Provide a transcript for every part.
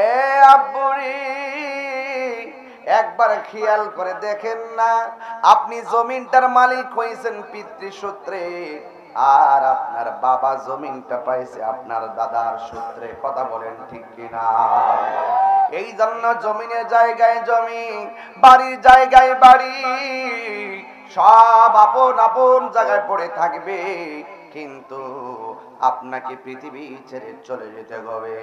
এ আব্বুরি, একবার খেয়াল করে দেখেন না, আপনি জমিনটার মালিক হয়েছেন পিতৃসূত্রে, আর আপনার বাবা জমিনটা পাইছে আপনার দাদার সূত্রে। কথা বলেন ঠিক কিনা? এই জন্য জমিনের জায়গায় জমি, বাড়ির জায়গায় বাড়ি, সব আপন আপন জায়গায় পড়ে থাকবে, কিন্তু আপনাকে পৃথিবী ছেড়ে চলে যেতে হবে।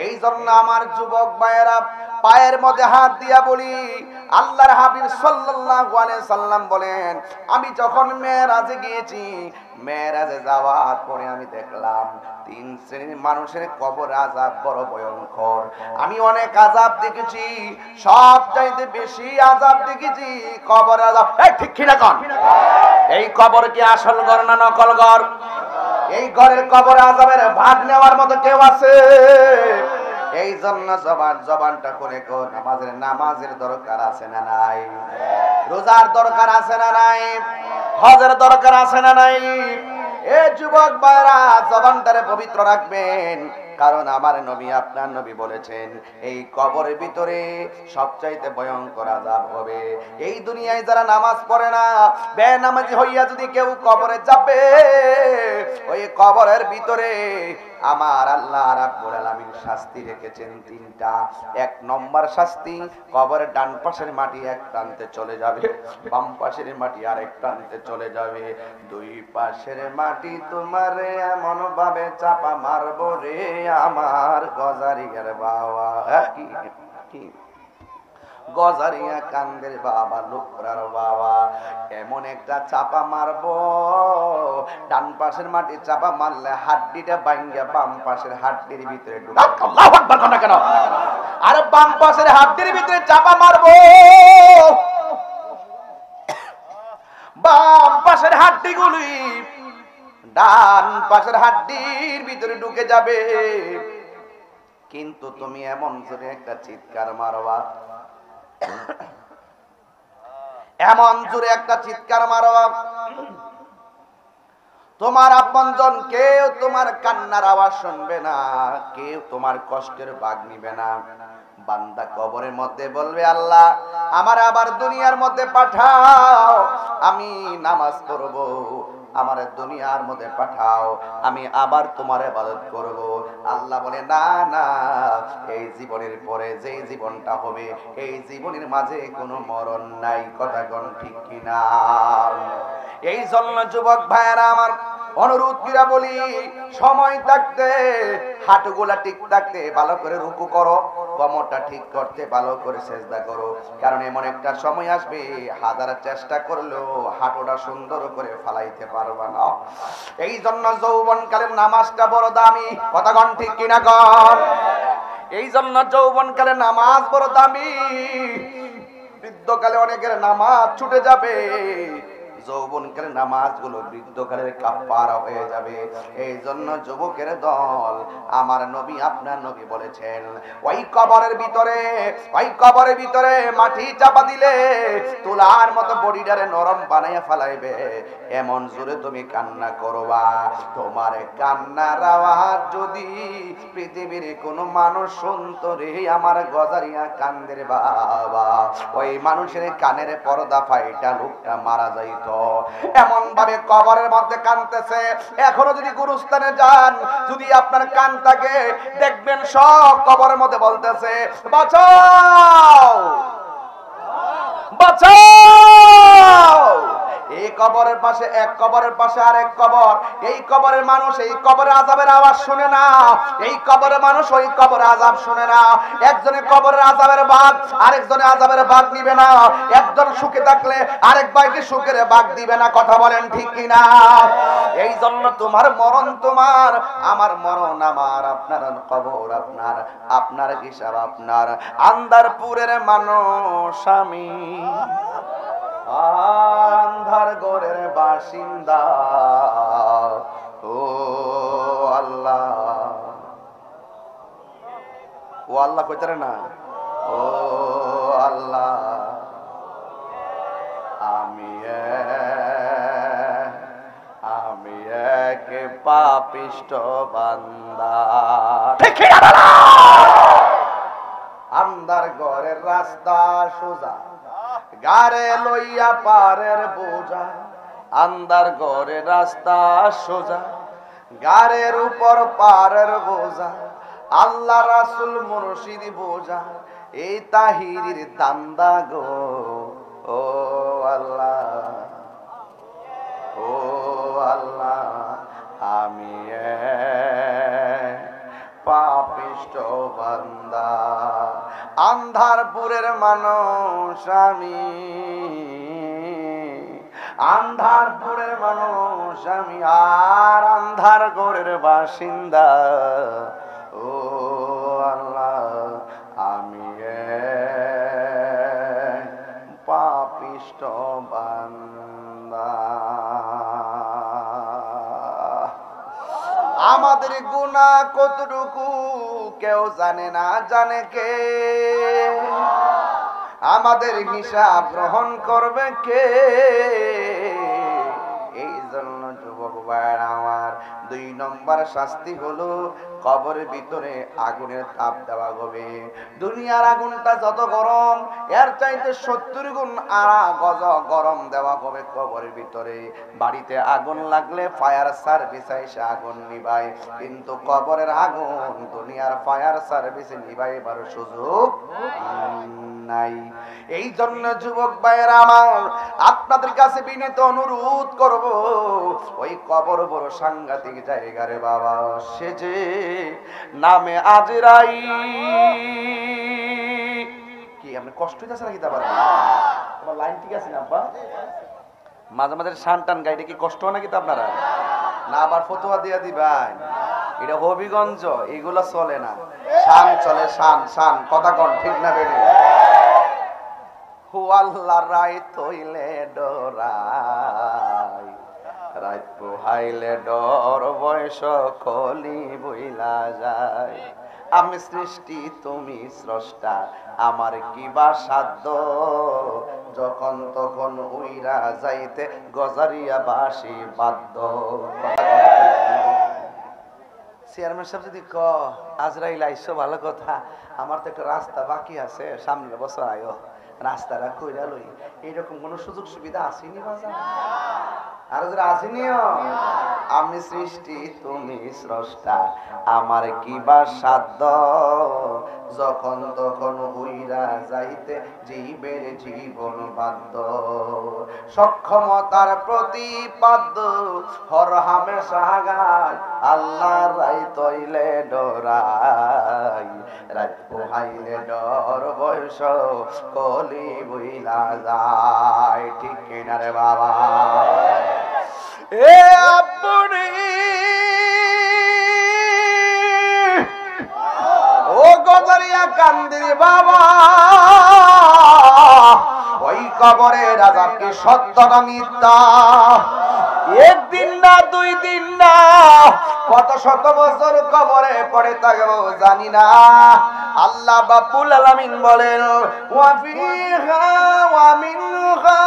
এই জন্য আমার যুবক ভাইয়েরা, পায়ের মধ্যে হাত দিয়া বলি, আল্লাহর হাবিব সাল্লাল্লাহু আলাইহি সাল্লাম বলেন, আমি যখন মেরাজে গিয়েছি, মেরাজে যাওয়ার পরে আমি দেখলাম 3 শ্রেণীর মানুষের কবর আযাব বড় ভয়ঙ্কর। আমি অনেক আযাব দেখেছি, সব চাইতে বেশি আযাব দেখেছি কবর আযাব। ঠিক কিনা কোন? এই কবর কি আসল ঘর না নকল ঘর? এই ঘরের কবর আযাবের ভাগ নেওয়ার মতো কেউ আছে? এই জন্য জবানটা করে নামাজের দরকার আছে না নাই? রোজার দরকার আছে না নাই? হজের দরকার আছে না নাই? এ যুবক ভাইরা, জবানটারে পবিত্র রাখবেন, কারণ আমার নবী, আপনার নবী বলেছেন, এই কবরের ভিতরে সবচাইতে ভয়ঙ্কর আযাব হবে। এই দুনিয়ায় যারা নামাজ পড়ে না, বেনামাজি হইয়া যদি কেউ কবরে যাবে, ওই কবরের ভিতরে আমার আল্লাহ রাব্বুল আলামিন শাস্তি রেখেছেন 3টা। 1 নম্বর শাস্তি, কবরের ডান পাশের মাটি এক প্রান্তে চলে যাবে, বাম পাশের মাটি আরেক প্রান্তে চলে যাবে। 2 পাশের মাটি তোমারে এমন ভাবে চাপা মারবো রে আমার গজারিয়ার বাবা, কি গজারিয়া কান্দের বাবা, লোকরার বাবা, এমন একটা চাপা মারবো, ডান পাশের মাটি চাপা মারলে হাড্ডিটা ভাঙ্গা বাম পাশের হাড্ডির ভিতরে ঢুকে। আল্লাহু আকবার কথা কেন? আর বাম পাশের হাড্ডির ভিতরে চাপা মারবো, বাম পাশের হাড্ডিগুলি ডান পাশের হাড্ডির ভিতরে ঢুকে যাবে, কিন্তু তুমি এমন জোরে একটা চিৎকার মারবা, এমন জোরে একটা চিৎকার মারবা, তোমার আপনজন কেউ তোমার কান্নার আওয়াজ শুনবে না, কেউ তোমার কষ্টের ভাগ নিবে না। বান্দা কবরের মধ্যে বলবে, আল্লাহ আমার আবার দুনিয়ার মধ্যে পাঠাও, আমি নামাজ পড়ব, আমার দুনিয়ার মধ্যে পাঠাও, আমি আবার তোমার ইবাদত করব। আল্লাহ বলে, না না, এই জীবনের পরে যে জীবনটা হবে, এই জীবনের মাঝে কোনো মরণ নাই। কথা কোন ঠিক কিনা? এই জন্য যুবক ভাইয়েরা আমার, অনুরোধ কইরা বলি, সময় থাকতে হাঁটুগুলা ঠিক থাকতে ভালো করে রুকু করো, কোমরটা ঠিক করতে ভালো করে সিজদা করো, কারণ এমন একটা সময় আসবে হাজার চেষ্টা করলেও হাঁটুটা সুন্দর করে ফালাইতে পারবা না। এই জন্য যৌবনকালের নামাজটা বড় দামি। কথা কোন ঠিক কিনা কোন? এই জন্য যৌবনকালের নামাজ বড় দামি। বৃদ্ধকালে অনেকের নামাজ ছুটে যাবে, যৌবনকালে নামাজগুলো বৃদ্ধকালের কাফারা হয়ে যাবে। এই জন্য যুবকের দল, আমার নবী, আপনার নবী বলেছেন, ওই কবরের ভিতরে মাটি চাপা দিলে তুলার মতো বডিটারে নরম বানাইয়া ফেলাইবে, এমন জোরে তুমি কান্না করবা, তোমার কান্নার আওয়াজ যদি পৃথিবীর কোনো মানুষ শুনতো রে আমার গজারিয়া কান্দের বাবা, ওই মানুষের কানের পর্দা ফাইটা লোকটা মারা যাইত। এমন ভাবে কবরের মধ্যে কাঁদতেছে। এখনো যদি গুরুস্থানে যান, যদি আপনার কান থাকে, দেখবেন সব কবরের মধ্যে বলতেছে, বাঁচাও বাঁচাও। এই কবরের পাশে এক, কবরের পাশে আরেক কবর। এই কবরের মানুষ এই কবরের আযাবের আওয়াজ শুনে না, এই কবরের মানুষ ওই কবরের আযাব শুনে না। একজনে কবরের আযাবের ভাগ, আরেকজনে আযাবের ভাগ নিবে না। একজন সুখে থাকলে আরেক ভাইকে সুখের ভাগ দিবে না। কথা বলেন ঠিক কিনা? এই জন্য তোমার মরণ তোমার, আমার মরণ আমার, আপনার কবর আপনার, আপনার হিসাব আপনার। আন্দারপুরের মানুষ আমি, আন্ধার ঘরের বাসিন্দা, ও আল্লাহ, ও আল্লাহ কইতারে না, ও আল্লাহ, আমি এক পাপিষ্ঠ বান্দা। ঠিক রাস্তা সোজা, গারে লইয়া পারের বোঝা। আন্ধার ঘরের রাস্তা সোজা, গারের উপর পারের বোঝা। আল্লাহ রাসূল মুর্শিদ বোঝা, এই তাহিরির দান্দা গো। ও আল্লাহ, ও আল্লাহ, আমি পাপিষ্ঠ বান্দা, আন্ধারপুরের মানুষ আমি, আন্ধারপুরের মানুষ আমি, আর আন্ধার ঘরের বাসিন্দা। ও আল্লাহ, আমি পাপিষ্ঠ বান্দা। আমাদের গুনাহ কতটুকু কেউ জানে না, জানে কে? আমাদের হিসাব গ্রহণ করবে কে? এই জন্য যুবক ভাইরা আমার, 2 নম্বর শাস্তি হলো কবরের ভিতরে আগুনের তাপ দেওয়া হবে। দুনিয়ার আগুনটা যত গরম, এর চাইতে 70 গুণ গরম দেওয়া হবে কবরের ভিতরে। বাড়িতে আগুন লাগলে ফায়ার সার্ভিস এসে আগুন নিভায়, কিন্তু কবরের আগুন দুনিয়ার ফায়ার সার্ভিসে নিভাইবার সুযোগ নাই। এই জন্য যুবক ভাইয়েরা আমার, আপনাদের কাছে বিনীত অনুরোধ করব, ওই কবর বড় সাংঘাতিক জায়গা রে বাবা। সে যে নামে আজরাইল। কি আপনি কষ্ট হইতাছে নাকি? তারপর তোমার লাইন ঠিক আছে না আব্বা? মাঝে মাঝে শান টান গাইডে কি কষ্ট হয় নাকি তো আপনারা? না আবার ফতোয়া দিয়া দিবেন? এটা হবিগঞ্জ, এগুলা চলে না। শান চলে, শান শান, কথা কন ঠিক না বেড়ে? হু আল্লাহ রাত হইলে ডরাই, রাত পোহাইলে ডর, বয়স কলি বইলা যায়। আমি সৃষ্টি তুমি স্রষ্টা, আমার কি বা সাধ্য, যখন তখন উইরা যাইতে গজারিয়া বাসি বাদ্য। চেয়ারম্যান সাহেব যদি ক আজরাইল আইসো ভালো কথা, আমার তো একটা রাস্তা বাকি আছে, সামনের বছর আয়ো, রাস্তাটা কইরা লই, এইরকম কোন সুযোগ সুবিধা আসেনি বাজার? আর যারা আসেনিও, আমি সৃষ্টি তুমি স্রষ্টা, আমার কি বা সাধ্য, যখন তখন উইরা যাইতে জীবের জীবন বাধ্য। সক্ষমতার প্রতিপাদ্য হর হামেশা গায়, আল্লাহ রাত হইলে ডরাই, রাত পোহাইলে ডর, বয়স কলি বইলা যায়। ঠিক কিনা রে বাবা? এ আপনি ও গজারিয়া কান্দির বাবা, ওই কবরের আযাব কি সত্য না মিথ্যা? একদিন না, 2 দিন না, কত শত বছর কবরে পড়ে থাকবো জানি না। আল্লাহ রাব্বুল আলামিন বলেন, ওয়া ফিহা ওয়া মিনহা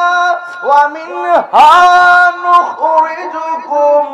নুখরিজুকুম